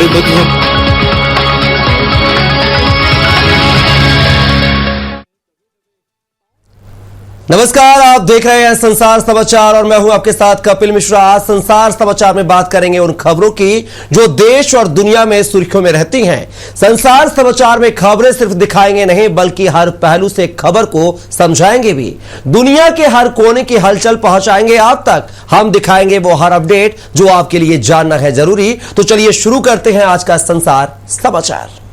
कल मिलेंगे। नमस्कार, आप देख रहे हैं संसार समाचार और मैं हूं आपके साथ कपिल मिश्रा। आज संसार समाचार में बात करेंगे उन खबरों की जो देश और दुनिया में सुर्खियों में रहती हैं। संसार समाचार में खबरें सिर्फ दिखाएंगे नहीं बल्कि हर पहलू से खबर को समझाएंगे भी। दुनिया के हर कोने की हलचल पहुंचाएंगे आप तक। हम दिखाएंगे वो हर अपडेट जो आपके लिए जानना है जरूरी। तो चलिए शुरू करते हैं आज का संसार समाचार।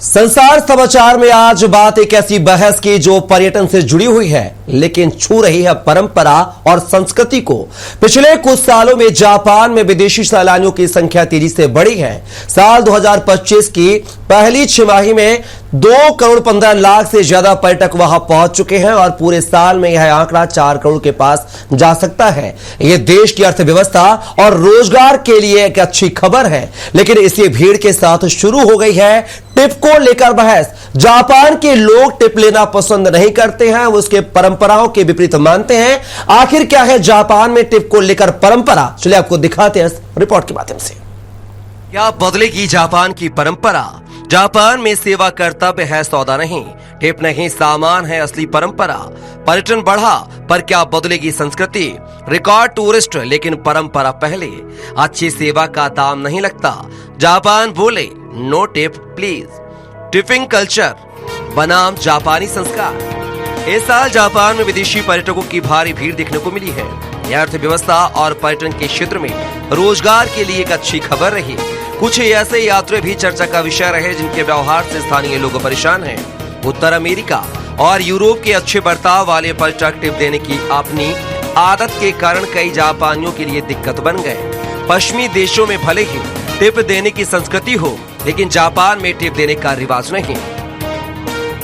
संसार समाचार में आज बात एक ऐसी बहस की जो पर्यटन से जुड़ी हुई है लेकिन छू रही है परंपरा और संस्कृति को। पिछले कुछ सालों में जापान में विदेशी सैलानियों की संख्या तेजी से बढ़ी है। साल 2025 की पहली छमाही में 2 करोड़ 15 लाख से ज्यादा पर्यटक वहां पहुंच चुके हैं और पूरे साल में यह आंकड़ा 4 करोड़ के पास जा सकता है। यह देश की अर्थव्यवस्था और रोजगार के लिए एक अच्छी खबर है, लेकिन इसी भीड़ के साथ शुरू हो गई है टिप को लेकर बहस। जापान के लोग टिप लेना पसंद नहीं करते हैं, वो उसके परंपराओं के विपरीत मानते हैं। आखिर क्या है जापान में टिप को लेकर परंपरा, चलिए आपको दिखाते हैं इस रिपोर्ट के माध्यम से। क्या बदलेगी जापान की परंपरा? जापान में सेवा कर्तव्य है सौदा नहीं, टिप नहीं सामान है असली परंपरा। पर्यटन बढ़ा पर क्या बदलेगी संस्कृति? रिकॉर्ड टूरिस्ट लेकिन परंपरा पहले। अच्छी सेवा का दाम नहीं लगता। जापान बोले no tip please. Tipping culture बनाम जापानी संस्कार। इस साल जापान में विदेशी पर्यटकों की भारी भीड़ देखने को मिली है। यह अर्थव्यवस्था और पर्यटन के क्षेत्र में रोजगार के लिए एक अच्छी खबर रही। कुछ ऐसे यात्री भी चर्चा का विषय रहे जिनके व्यवहार से स्थानीय लोग परेशान हैं। उत्तर अमेरिका और यूरोप के अच्छे बर्ताव वाले पर्यटक टिप देने की अपनी आदत के कारण कई जापानियों के लिए दिक्कत बन गए। पश्चिमी देशों में भले ही टिप देने की संस्कृति हो लेकिन जापान में टिप देने का रिवाज नहीं।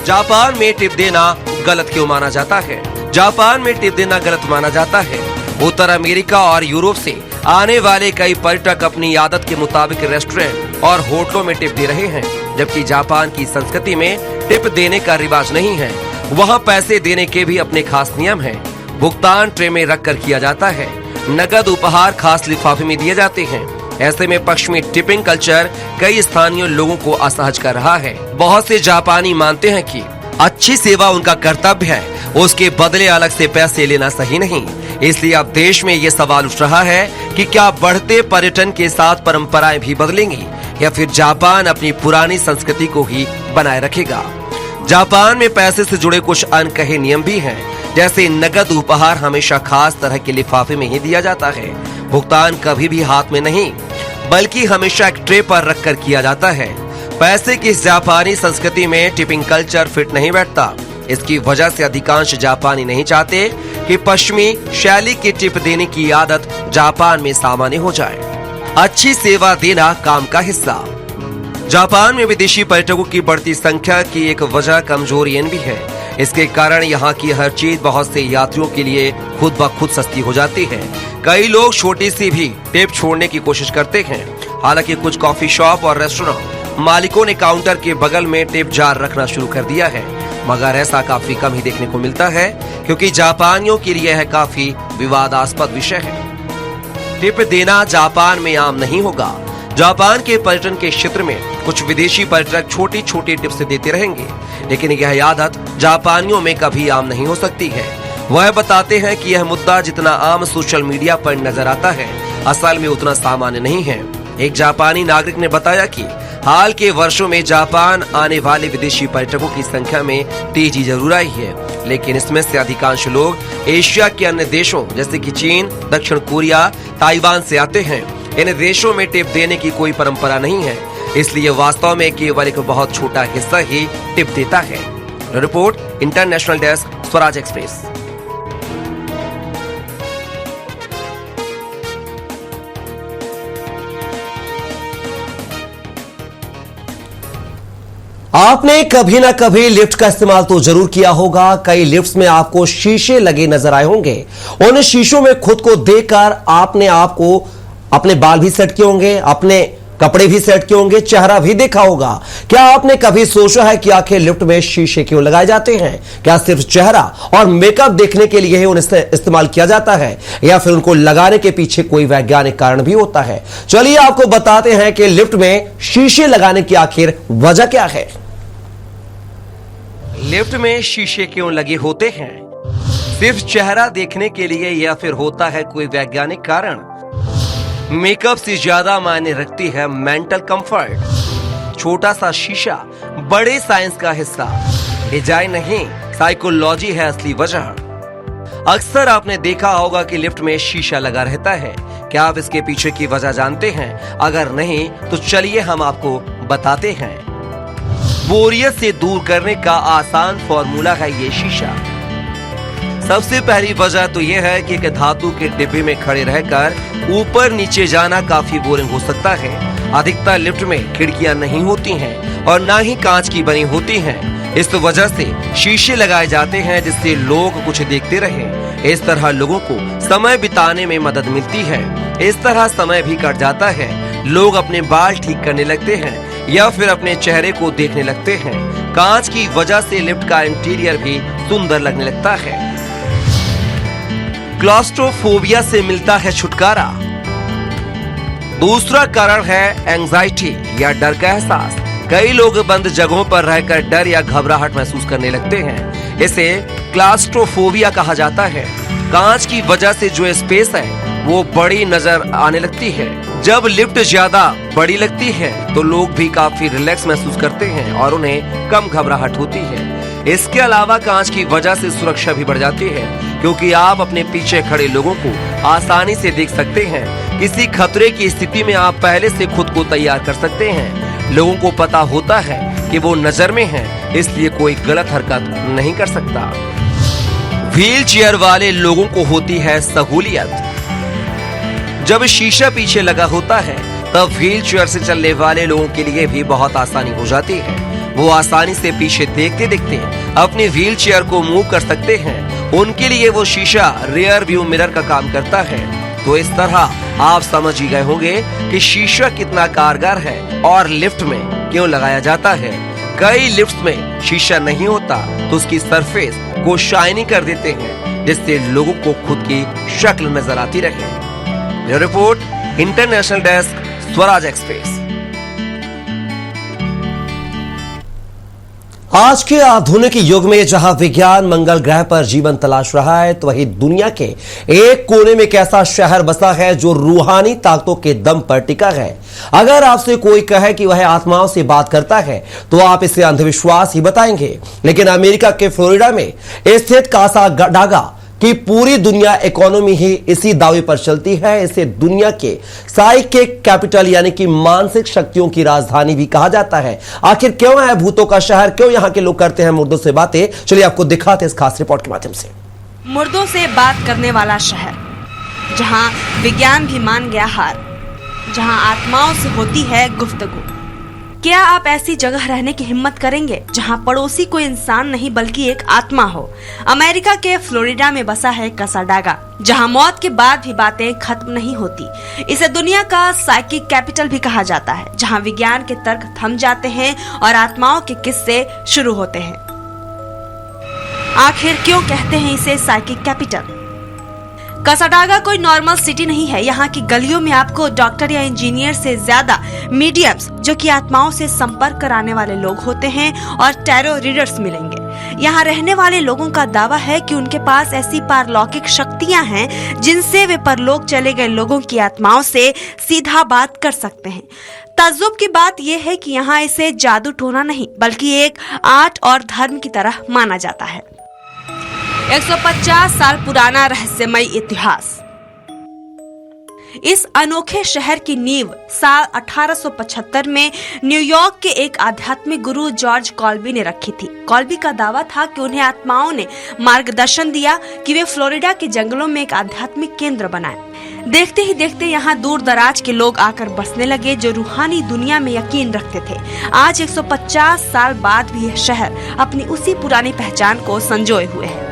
जापान में टिप देना गलत क्यों माना जाता है? जापान में टिप देना गलत माना जाता है। उत्तर अमेरिका और यूरोप से आने वाले कई पर्यटक अपनी आदत के मुताबिक रेस्टोरेंट और होटलों में टिप दे रहे हैं, जबकि जापान की संस्कृति में टिप देने का रिवाज नहीं है। वहाँ पैसे देने के भी अपने खास नियम हैं। भुगतान ट्रे में रख कर किया जाता है। नगद उपहार खास लिफाफे में दिए जाते हैं। ऐसे में पश्चिमी टिपिंग कल्चर कई स्थानीय लोगों को असहज कर रहा है। बहुत से जापानी मानते हैं कि अच्छी सेवा उनका कर्तव्य है, उसके बदले अलग से पैसे लेना सही नहीं। इसलिए अब देश में ये सवाल उठ रहा है कि क्या बढ़ते पर्यटन के साथ परंपराएं भी बदलेंगी या फिर जापान अपनी पुरानी संस्कृति को ही बनाए रखेगा। जापान में पैसे से जुड़े कुछ अनकहे नियम भी हैं, जैसे नगद उपहार हमेशा खास तरह के लिफाफे में ही दिया जाता है। भुगतान कभी भी हाथ में नहीं बल्कि हमेशा एक ट्रे पर रखकर किया जाता है। पैसे की जापानी संस्कृति में टिपिंग कल्चर फिट नहीं बैठता। इसकी वजह से अधिकांश जापानी नहीं चाहते कि पश्चिमी शैली की टिप देने की आदत जापान में सामान्य हो जाए। अच्छी सेवा देना काम का हिस्सा। जापान में विदेशी पर्यटकों की बढ़ती संख्या की एक वजह कमजोरी भी है। इसके कारण यहाँ की हर चीज बहुत से यात्रियों के लिए खुद ब खुद सस्ती हो जाती है। कई लोग छोटी सी भी टिप छोड़ने की कोशिश करते हैं। हालांकि कुछ कॉफी शॉप और रेस्टोरेंट मालिकों ने काउंटर के बगल में टिप जार रखना शुरू कर दिया है, मगर ऐसा काफी कम ही देखने को मिलता है क्योंकि जापानियों के लिए यह काफी विवादास्पद विषय है। टिप देना जापान में आम नहीं होगा। जापान के पर्यटन के क्षेत्र में कुछ विदेशी पर्यटक छोटी छोटी टिप्स देते रहेंगे, लेकिन यह आदत जापानियों में कभी आम नहीं हो सकती है। वह बताते हैं कि यह मुद्दा जितना आम सोशल मीडिया पर नजर आता है, असल में उतना सामान्य नहीं है। एक जापानी नागरिक ने बताया कि हाल के वर्षों में जापान आने वाले विदेशी पर्यटकों की संख्या में तेजी जरूर आई है, लेकिन इसमें से अधिकांश लोग एशिया के अन्य देशों जैसे कि चीन, दक्षिण कोरिया, ताइवान से आते हैं। इन देशों में टिप देने की कोई परंपरा नहीं है, इसलिए वास्तव में केवल एक बहुत छोटा हिस्सा ही टिप देता है। Report international desk, Swaraj express. आपने कभी ना कभी लिफ्ट का इस्तेमाल तो जरूर किया होगा। कई लिफ्ट्स में आपको शीशे लगे नजर आए होंगे। उन शीशों में खुद को देखकर आपने आपको अपने बाल भी सेट किए होंगे, अपने कपड़े भी सेट किए होंगे, चेहरा भी देखा होगा। क्या आपने कभी सोचा है कि आखिर लिफ्ट में शीशे क्यों लगाए जाते हैं? क्या सिर्फ चेहरा और मेकअप देखने के लिए ही उन्हें इस्तेमाल किया जाता है, या फिर उनको लगाने के पीछे कोई वैज्ञानिक कारण भी होता है? चलिए आपको बताते हैं कि लिफ्ट में शीशे लगाने की आखिर वजह क्या है। लिफ्ट में शीशे क्यों लगे होते हैं? सिर्फ चेहरा देखने के लिए, या फिर होता है कोई वैज्ञानिक कारण? मेकअप से ज्यादा मायने रखती है मेंटल कंफर्ट। छोटा सा शीशा बड़े साइंस का हिस्सा, डिजाइन नहीं, साइकोलॉजी है असली वजह। अक्सर आपने देखा होगा कि लिफ्ट में शीशा लगा रहता है। क्या आप इसके पीछे की वजह जानते हैं? अगर नहीं तो चलिए हम आपको बताते हैं। बोरियत से दूर करने का आसान फॉर्मूला है ये शीशा। सबसे पहली वजह तो यह है कि एक धातु के डिब्बे में खड़े रहकर ऊपर नीचे जाना काफी बोरिंग हो सकता है। अधिकतर लिफ्ट में खिड़कियां नहीं होती हैं और ना ही कांच की बनी होती हैं। इस वजह से शीशे लगाए जाते हैं जिससे लोग कुछ देखते रहें। इस तरह लोगों को समय बिताने में मदद मिलती है। इस तरह समय भी कट जाता है। लोग अपने बाल ठीक करने लगते हैं या फिर अपने चेहरे को देखने लगते हैं। कांच की वजह से लिफ्ट का इंटीरियर भी सुंदर लगने लगता है। क्लॉस्ट्रोफोबिया से मिलता है छुटकारा। दूसरा कारण है एंजाइटी या डर का एहसास। कई लोग बंद जगहों पर रहकर डर या घबराहट महसूस करने लगते हैं। इसे क्लॉस्ट्रोफोबिया कहा जाता है। कांच की वजह से जो स्पेस है वो बड़ी नजर आने लगती है। जब लिफ्ट ज्यादा बड़ी लगती है तो लोग भी काफी रिलैक्स महसूस करते हैं और उन्हें कम घबराहट होती है। इसके अलावा कांच की वजह से सुरक्षा भी बढ़ जाती है, क्योंकि आप अपने पीछे खड़े लोगों को आसानी से देख सकते हैं। किसी खतरे की स्थिति में आप पहले से खुद को तैयार कर सकते हैं। लोगों को पता होता है कि वो नजर में हैं, इसलिए कोई गलत हरकत नहीं कर सकता। व्हील चेयर वाले लोगों को होती है सहूलियत। जब शीशा पीछे लगा होता है तब व्हील चेयर से चलने वाले लोगों के लिए भी बहुत आसानी हो जाती है। वो आसानी से पीछे देखते देखते अपनी व्हील चेयर को मूव कर सकते हैं। उनके लिए वो शीशा रियर व्यू मिरर का काम करता है। तो इस तरह आप समझ ही गए होंगे कि शीशा कितना कारगर है और लिफ्ट में क्यों लगाया जाता है। कई लिफ्ट में शीशा नहीं होता तो उसकी सरफेस को शाइनी कर देते हैं, जिससे लोगों को खुद की शक्ल नजर आती रहे। Report, international desk, Swaraj express. आज के आधुनिक युग में जहां विज्ञान मंगल ग्रह पर जीवन तलाश रहा है, तो वहीं दुनिया के एक कोने में एक ऐसा शहर बसा है जो रूहानी ताकतों के दम पर टिका है। अगर आपसे कोई कहे कि वह आत्माओं से बात करता है तो आप इसे अंधविश्वास ही बताएंगे। लेकिन अमेरिका के फ्लोरिडा में स्थित कासाडागा कि पूरी दुनिया इकोनॉमी ही इसी दावे पर चलती है। इसे दुनिया के साइकिक कैपिटल यानी कि मानसिक शक्तियों की राजधानी भी कहा जाता है। आखिर क्यों है भूतों का शहर? क्यों यहां के लोग करते हैं मुर्दों से बातें? चलिए आपको दिखाते हैं इस खास रिपोर्ट के माध्यम से। मुर्दों से बात करने वाला शहर, जहां विज्ञान भी मान गया हार, जहां आत्माओं से होती है गुफ्तगू। क्या आप ऐसी जगह रहने की हिम्मत करेंगे जहां पड़ोसी कोई इंसान नहीं बल्कि एक आत्मा हो? अमेरिका के फ्लोरिडा में बसा है कासाडागा, जहां मौत के बाद भी बातें खत्म नहीं होती। इसे दुनिया का साइकिक कैपिटल भी कहा जाता है, जहां विज्ञान के तर्क थम जाते हैं और आत्माओं के किस्से शुरू होते हैं। आखिर क्यों कहते हैं इसे साइकिक कैपिटल? कासाडागा कोई नॉर्मल सिटी नहीं है। यहाँ की गलियों में आपको डॉक्टर या इंजीनियर से ज्यादा मीडियम्स, जो कि आत्माओं से संपर्क कराने वाले लोग होते हैं, और टैरो रीडर्स मिलेंगे। यहाँ रहने वाले लोगों का दावा है कि उनके पास ऐसी पारलौकिक शक्तियाँ हैं जिनसे वे परलोक चले गए लोगों की आत्माओं से सीधा बात कर सकते हैं। ताज्जुब की बात यह है कि यहाँ इसे जादू टोना नहीं बल्कि एक आर्ट और धर्म की तरह माना जाता है। 150 साल पुराना रहस्यमय इतिहास। इस अनोखे शहर की नींव साल 1875 में न्यूयॉर्क के एक आध्यात्मिक गुरु जॉर्ज कॉल्बी ने रखी थी। कॉल्बी का दावा था कि उन्हें आत्माओं ने मार्गदर्शन दिया कि वे फ्लोरिडा के जंगलों में एक आध्यात्मिक केंद्र बनाएं। देखते ही देखते यहाँ दूर दराज के लोग आकर बसने लगे जो रूहानी दुनिया में यकीन रखते थे। आज 150 साल बाद भी यह शहर अपनी उसी पुरानी पहचान को संजोए हुए है।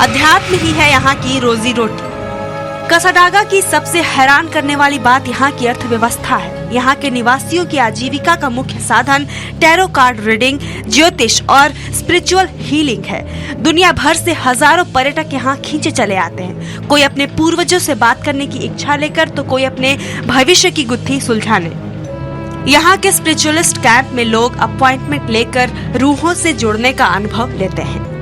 अध्यात्म ही है यहाँ की रोजी रोटी। कसाडागा की सबसे हैरान करने वाली बात यहाँ की अर्थव्यवस्था है। यहाँ के निवासियों की आजीविका का मुख्य साधन टैरो कार्ड रीडिंग, ज्योतिष और स्पिरिचुअल हीलिंग है। दुनिया भर से हजारों पर्यटक यहाँ खींचे चले आते हैं, कोई अपने पूर्वजों से बात करने की इच्छा लेकर तो कोई अपने भविष्य की गुत्थी सुलझाने। यहाँ के स्पिरिचुअलिस्ट कैंप में लोग अपॉइंटमेंट लेकर रूहों से जुड़ने का अनुभव लेते हैं।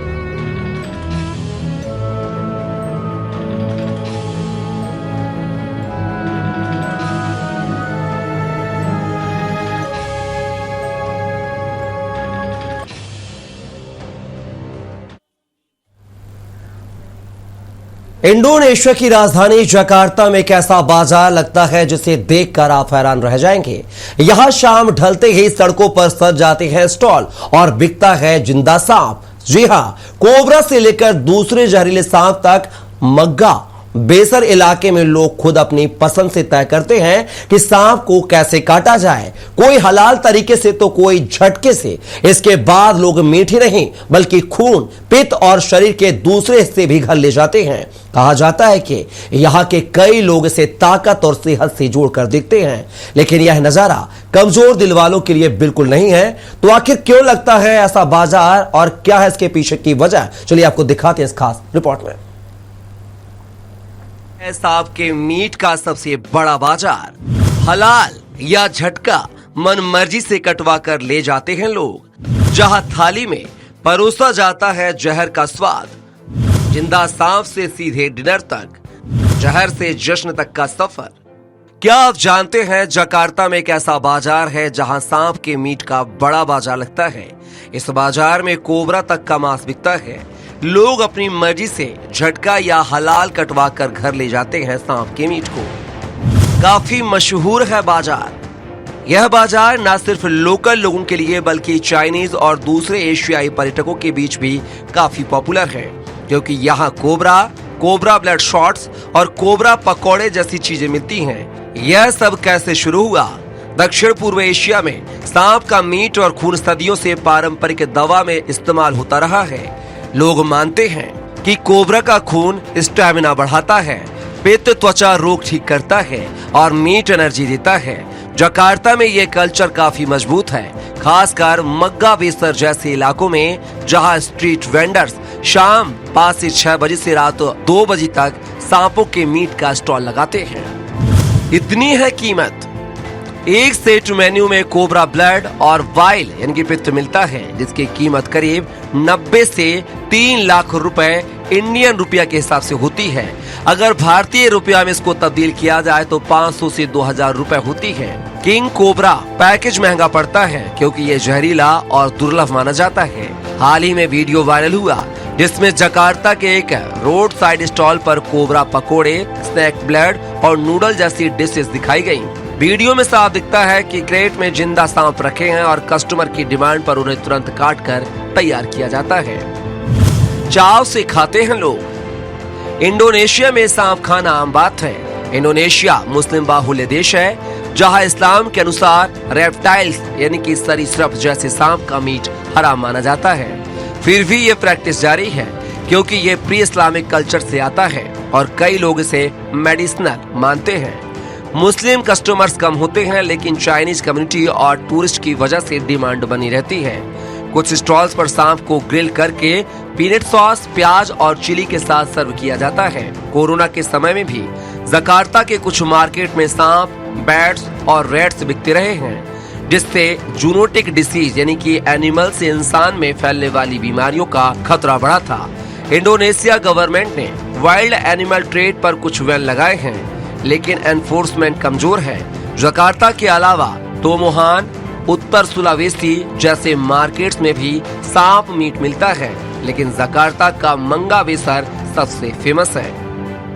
इंडोनेशिया की राजधानी जकार्ता में एक ऐसा बाजार लगता है जिसे देखकर आप हैरान रह जाएंगे। यहां शाम ढलते ही सड़कों पर सज जाते हैं स्टॉल और बिकता है जिंदा सांप। जी हां, कोबरा से लेकर दूसरे जहरीले सांप तक। मग्गा बेसर इलाके में लोग खुद अपनी पसंद से तय करते हैं कि सांप को कैसे काटा जाए, कोई हलाल तरीके से तो कोई झटके से। इसके बाद लोग मीठी नहीं बल्कि खून, पित्त और शरीर के दूसरे हिस्से भी घर ले जाते हैं। कहा जाता है कि यहां के कई लोग इसे ताकत और सेहत से जोड़कर देखते हैं, लेकिन यह नजारा कमजोर दिल वालों के लिए बिल्कुल नहीं है। तो आखिर क्यों लगता है ऐसा बाजार और क्या है इसके पीछे की वजह, चलिए आपको दिखाते हैं इस खास रिपोर्ट में। सांप के मीट का सबसे बड़ा बाजार, हलाल या झटका मन मर्जी से कटवा कर ले जाते हैं लोग। जहां थाली में परोसा जाता है जहर का स्वाद, जिंदा सांप से सीधे डिनर तक, जहर से जश्न तक का सफर। क्या आप जानते हैं जकार्ता में एक ऐसा बाजार है जहां सांप के मीट का बड़ा बाजार लगता है। इस बाजार में कोबरा तक का मांस बिकता है। लोग अपनी मर्जी से झटका या हलाल कटवा कर घर ले जाते हैं सांप के मीट को। काफी मशहूर है बाजार। यह बाजार न सिर्फ लोकल लोगों के लिए बल्कि चाइनीज और दूसरे एशियाई पर्यटकों के बीच भी काफी पॉपुलर है, क्योंकि यहाँ कोबरा ब्लड शॉट्स और कोबरा पकौड़े जैसी चीजें मिलती हैं। यह सब कैसे शुरू हुआ? दक्षिण पूर्व एशिया में सांप का मीट और खून सदियों से पारंपरिक दवा में इस्तेमाल होता रहा है। लोग मानते हैं कि कोबरा का खून स्टैमिना बढ़ाता है, पित्त त्वचा रोग ठीक करता है और मीट एनर्जी देता है। जकार्ता में ये कल्चर काफी मजबूत है, खासकर मग्गा बेसर जैसे इलाकों में, जहां स्ट्रीट वेंडर्स शाम 5 से 6 बजे से रात 2 बजे तक सांपों के मीट का स्टॉल लगाते हैं। इतनी है कीमत। एक सेट मेन्यू में कोबरा ब्लड और वाइल यानी कि पित्त मिलता है, जिसकी कीमत करीब 90 से 3 लाख रुपए इंडियन रुपया के हिसाब से होती है। अगर भारतीय रुपया में इसको तब्दील किया जाए तो 500 से 2000 रुपए होती है। किंग कोबरा पैकेज महंगा पड़ता है क्योंकि ये जहरीला और दुर्लभ माना जाता है। हाल ही में वीडियो वायरल हुआ जिसमें जकार्ता के एक रोड साइड स्टॉल पर कोबरा पकोड़े, स्नैक ब्लड और नूडल जैसी डिशेस दिखाई गयी। वीडियो में साफ दिखता है कि क्रेट में जिंदा सांप रखे हैं और कस्टमर की डिमांड पर उन्हें तुरंत काटकर तैयार किया जाता है। चाव से खाते हैं लोग। इंडोनेशिया में सांप खाना आम बात है। इंडोनेशिया मुस्लिम बाहुल्य देश है, जहां इस्लाम के अनुसार रेप्टाइल्स यानी कि सरीसृप जैसे सांप का मीट हराम माना जाता है। फिर भी ये प्रैक्टिस जारी है क्योंकि ये प्री इस्लामिक कल्चर से आता है और कई लोग इसे मेडिसिनल मानते हैं। मुस्लिम कस्टमर्स कम होते हैं, लेकिन चाइनीज कम्युनिटी और टूरिस्ट की वजह से डिमांड बनी रहती है। कुछ स्टॉल्स पर सांप को ग्रिल करके पीनट सॉस, प्याज और चिली के साथ सर्व किया जाता है। कोरोना के समय में भी जकार्ता के कुछ मार्केट में सांप, बैट्स और रैट्स बिकते रहे हैं, जिससे जूनोटिक डिसीज यानी कि एनिमल से इंसान में फैलने वाली बीमारियों का खतरा बढ़ा था। इंडोनेशिया गवर्नमेंट ने वाइल्ड एनिमल ट्रेड पर कुछ बैन लगाए हैं, लेकिन एनफोर्समेंट कमजोर है। जकार्ता के अलावा तोमोहान, उत्तर सुलावेसी जैसे मार्केट्स में भी सांप मीट मिलता है, लेकिन जकार्ता का मंगा बेसर सबसे फेमस है।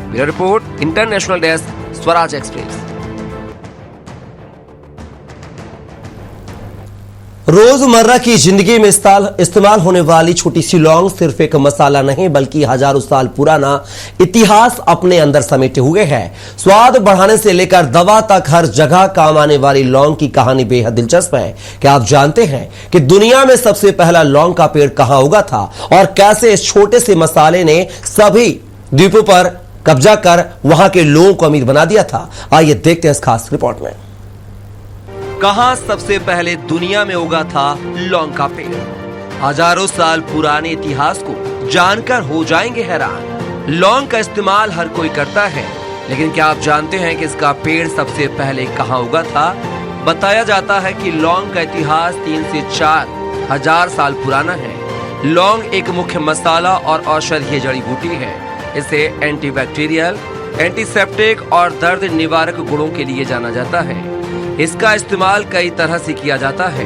Bureau report, international desk, Swaraj express. रोजमर्रा की जिंदगी में इस्तेमाल होने वाली छोटी सी लौंग सिर्फ एक मसाला नहीं बल्कि हजारों साल पुराना इतिहास अपने अंदर समेटे हुए है। स्वाद बढ़ाने से लेकर दवा तक हर जगह काम आने वाली लौंग की कहानी बेहद दिलचस्प है। क्या आप जानते हैं कि दुनिया में सबसे पहला लौंग का पेड़ कहां उगा था और कैसे इस छोटे से मसाले ने सभी द्वीपों पर कब्जा कर वहां के लोगों को अमीर बना दिया था। आइए देखते हैं इस खास रिपोर्ट में। कहां सबसे पहले दुनिया में उगा था लौंग का पेड़? हजारों साल पुराने इतिहास को जानकर हो जाएंगे हैरान। लौंग का इस्तेमाल हर कोई करता है, लेकिन क्या आप जानते हैं कि इसका पेड़ सबसे पहले कहां उगा था? बताया जाता है कि लौंग का इतिहास 3 से 4 हजार साल पुराना है। लौंग एक मुख्य मसाला और औषधीय जड़ी बूटी है। इसे एंटीबैक्टीरियल, एंटीसेप्टिक और दर्द निवारक गुणों के लिए जाना जाता है। इसका इस्तेमाल कई तरह से किया जाता है।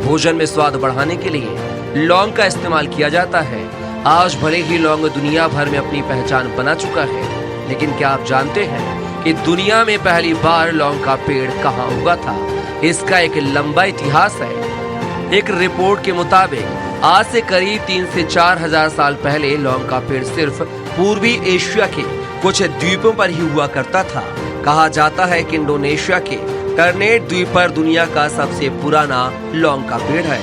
भोजन में स्वाद बढ़ाने के लिए लौंग का इस्तेमाल किया जाता है। आज भले ही लौंग दुनिया भर में अपनी पहचान बना चुका है, लेकिन क्या आप जानते हैं कि दुनिया में पहली बार लौंग का पेड़ कहां उगा था? इसका एक लंबा इतिहास है। एक रिपोर्ट के मुताबिक आज से करीब 3 से 4 हजार साल पहले लौंग का पेड़ सिर्फ पूर्वी एशिया के कुछ द्वीपों पर ही हुआ करता था। कहा जाता है कि इंडोनेशिया के टर्नेट द्वीप पर दुनिया का सबसे पुराना लौंग का पेड़ है।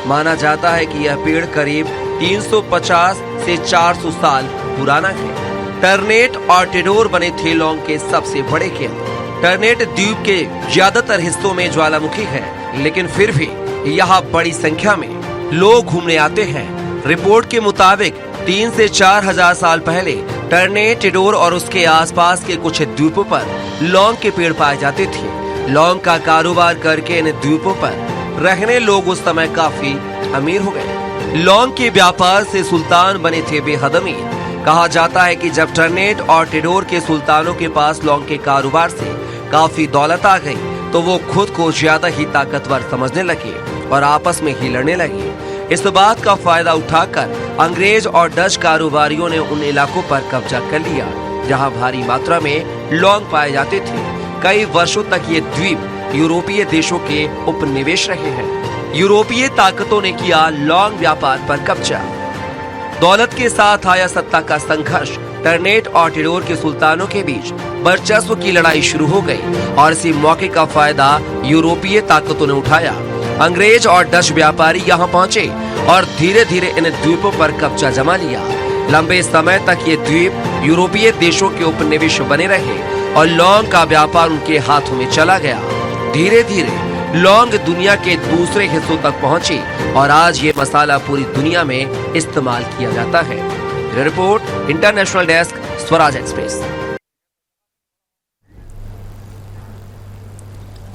माना जाता है कि यह पेड़ करीब 350 से 400 साल पुराना है। टर्नेट और टिडोर बने थे लौंग के सबसे बड़े केंद्र। टर्नेट द्वीप के ज्यादातर हिस्सों में ज्वालामुखी है, लेकिन फिर भी यहाँ बड़ी संख्या में लोग घूमने आते हैं। रिपोर्ट के मुताबिक 3 से 4 हजार साल पहले टर्नेट, टिडोर और उसके आसपास के कुछ द्वीपों पर लौंग के पेड़ पाए जाते थे। लौंग का कारोबार करके इन द्वीपों पर रहने लोग उस समय काफी अमीर हो गए। लौंग के व्यापार से सुल्तान बने थे बेहद अमीर। कहा जाता है कि जब टर्नेट और टिडोर के सुल्तानों के पास लौंग के कारोबार से काफी दौलत आ गई, तो वो खुद को ज्यादा ही ताकतवर समझने लगे और आपस में ही लड़ने लगे। इस बात का फायदा उठाकर अंग्रेज और डच कारोबारियों ने उन इलाकों पर कब्जा कर लिया जहां भारी मात्रा में लौंग पाए जाते थे। कई वर्षों तक ये द्वीप यूरोपीय देशों के उपनिवेश रहे हैं। यूरोपीय ताकतों ने किया लौंग व्यापार पर कब्जा। दौलत के साथ आया सत्ता का संघर्ष। टर्नेट और टिडोर के सुल्तानों के बीच वर्चस्व की लड़ाई शुरू हो गई और इसी मौके का फायदा यूरोपीय ताकतों ने उठाया। अंग्रेज और डच व्यापारी यहाँ पहुँचे और धीरे धीरे इन द्वीपों पर कब्जा जमा लिया। लंबे समय तक ये द्वीप यूरोपीय देशों के उपनिवेश बने रहे और लौंग का व्यापार उनके हाथों में चला गया। धीरे धीरे लौंग दुनिया के दूसरे हिस्सों तक पहुंची और आज ये मसाला पूरी दुनिया में इस्तेमाल किया जाता है। Report international desk, Swaraj express.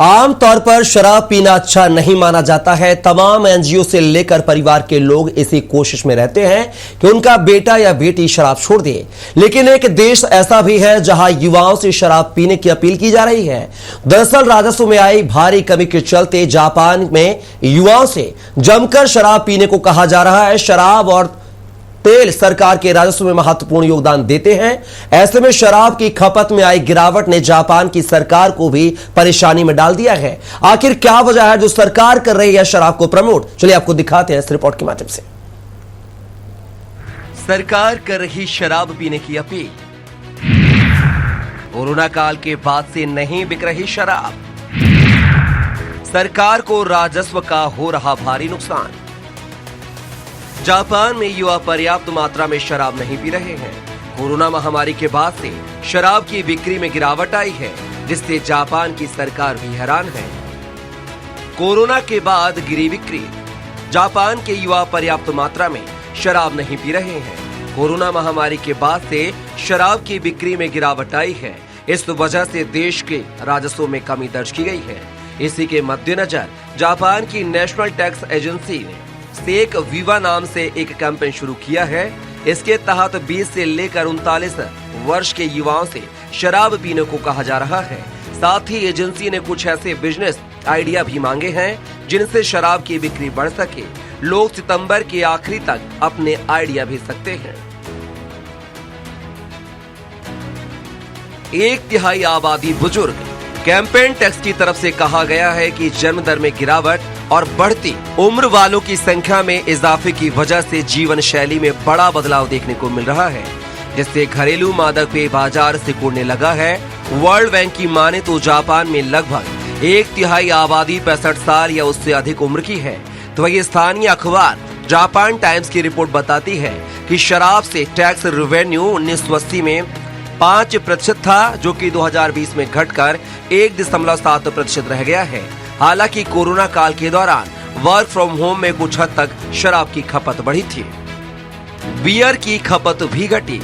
आमतौर पर शराब पीना अच्छा नहीं माना जाता है। तमाम एनजीओ से लेकर परिवार के लोग इसी कोशिश में रहते हैं कि उनका बेटा या बेटी शराब छोड़ दे। लेकिन एक देश ऐसा भी है जहां युवाओं से शराब पीने की अपील की जा रही है। दरअसल राजस्व में आई भारी कमी के चलते जापान में युवाओं से जमकर शराब पीने को कहा जा रहा है। शराब और तेल सरकार के राजस्व में महत्वपूर्ण योगदान देते हैं। ऐसे में शराब की खपत में आई गिरावट ने जापान की सरकार को भी परेशानी में डाल दिया है। आखिर क्या वजह है जो सरकार कर रही है शराब को प्रमोट? चलिए आपको दिखाते हैं इस रिपोर्ट के माध्यम से। सरकार कर रही शराब पीने की अपील। कोरोना काल के बाद से नहीं बिक रही शराब। सरकार को राजस्व का हो रहा भारी नुकसान। जापान में युवा पर्याप्त मात्रा में शराब नहीं पी रहे हैं। कोरोना महामारी के बाद से शराब की बिक्री में गिरावट आई है, जिससे जापान की सरकार भी हैरान है। कोरोना के बाद गिरी बिक्री। जापान के युवा पर्याप्त मात्रा में शराब नहीं पी रहे हैं। कोरोना महामारी के बाद से शराब की बिक्री में गिरावट आई है। इस वजह से देश के राजस्व में कमी दर्ज की गई है। इसी के मद्देनजर जापान की नेशनल टैक्स एजेंसी ने सेक विवा नाम से एक कैंपेन शुरू किया है। इसके तहत 20 से लेकर 39 वर्ष के युवाओं से शराब पीने को कहा जा रहा है। साथ ही एजेंसी ने कुछ ऐसे बिजनेस आइडिया भी मांगे हैं जिनसे शराब की बिक्री बढ़ सके। लोग सितंबर के आखिरी तक अपने आइडिया भेज सकते हैं। 1/3 आबादी बुजुर्ग। कैंपेन टैक्स की तरफ से कहा गया है कि जन्म दर में गिरावट और बढ़ती उम्र वालों की संख्या में इजाफे की वजह से जीवन शैली में बड़ा बदलाव देखने को मिल रहा है, जिससे घरेलू मादक पेय बाजार सिकुड़ने लगा है। वर्ल्ड बैंक की माने तो जापान में लगभग 1/3 आबादी 65 साल या उससे अधिक उम्र की है। तो वही स्थानीय अखबार जापान टाइम्स की रिपोर्ट बताती है कि शराब से टैक्स रेवेन्यू 1980 में 5% था, जो कि 2020 में घटकर 1.7% रह गया है। हालांकि कोरोना काल के दौरान वर्क फ्रॉम होम में कुछ हद तक शराब की खपत बढ़ी थी। बियर की खपत भी घटी।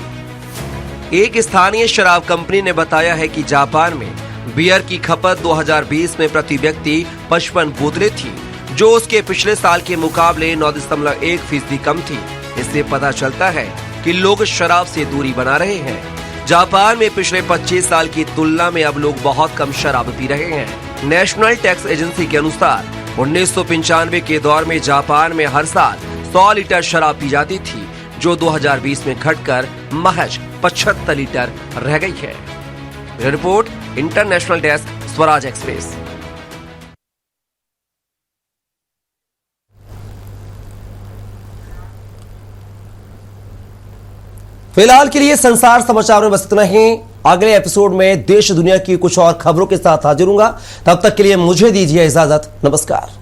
एक स्थानीय शराब कंपनी ने बताया है कि जापान में बियर की खपत 2020 में प्रति व्यक्ति 55 बोतलें थी, जो उसके पिछले साल के मुकाबले 9.1% कम थी। इससे पता चलता है कि लोग शराब से दूरी बना रहे हैं। जापान में पिछले 25 साल की तुलना में अब लोग बहुत कम शराब पी रहे हैं। नेशनल टैक्स एजेंसी के अनुसार 1995 के दौर में जापान में हर साल 100 लीटर शराब पी जाती थी, जो 2020 में घटकर महज 75 लीटर रह गई है। Report international desk, Swaraj express. फिलहाल के लिए संसार समाचार में बस इतना ही। अगले एपिसोड में देश दुनिया की कुछ और खबरों के साथ हाजिर होऊंगा। तब तक के लिए मुझे दीजिए इजाजत। नमस्कार।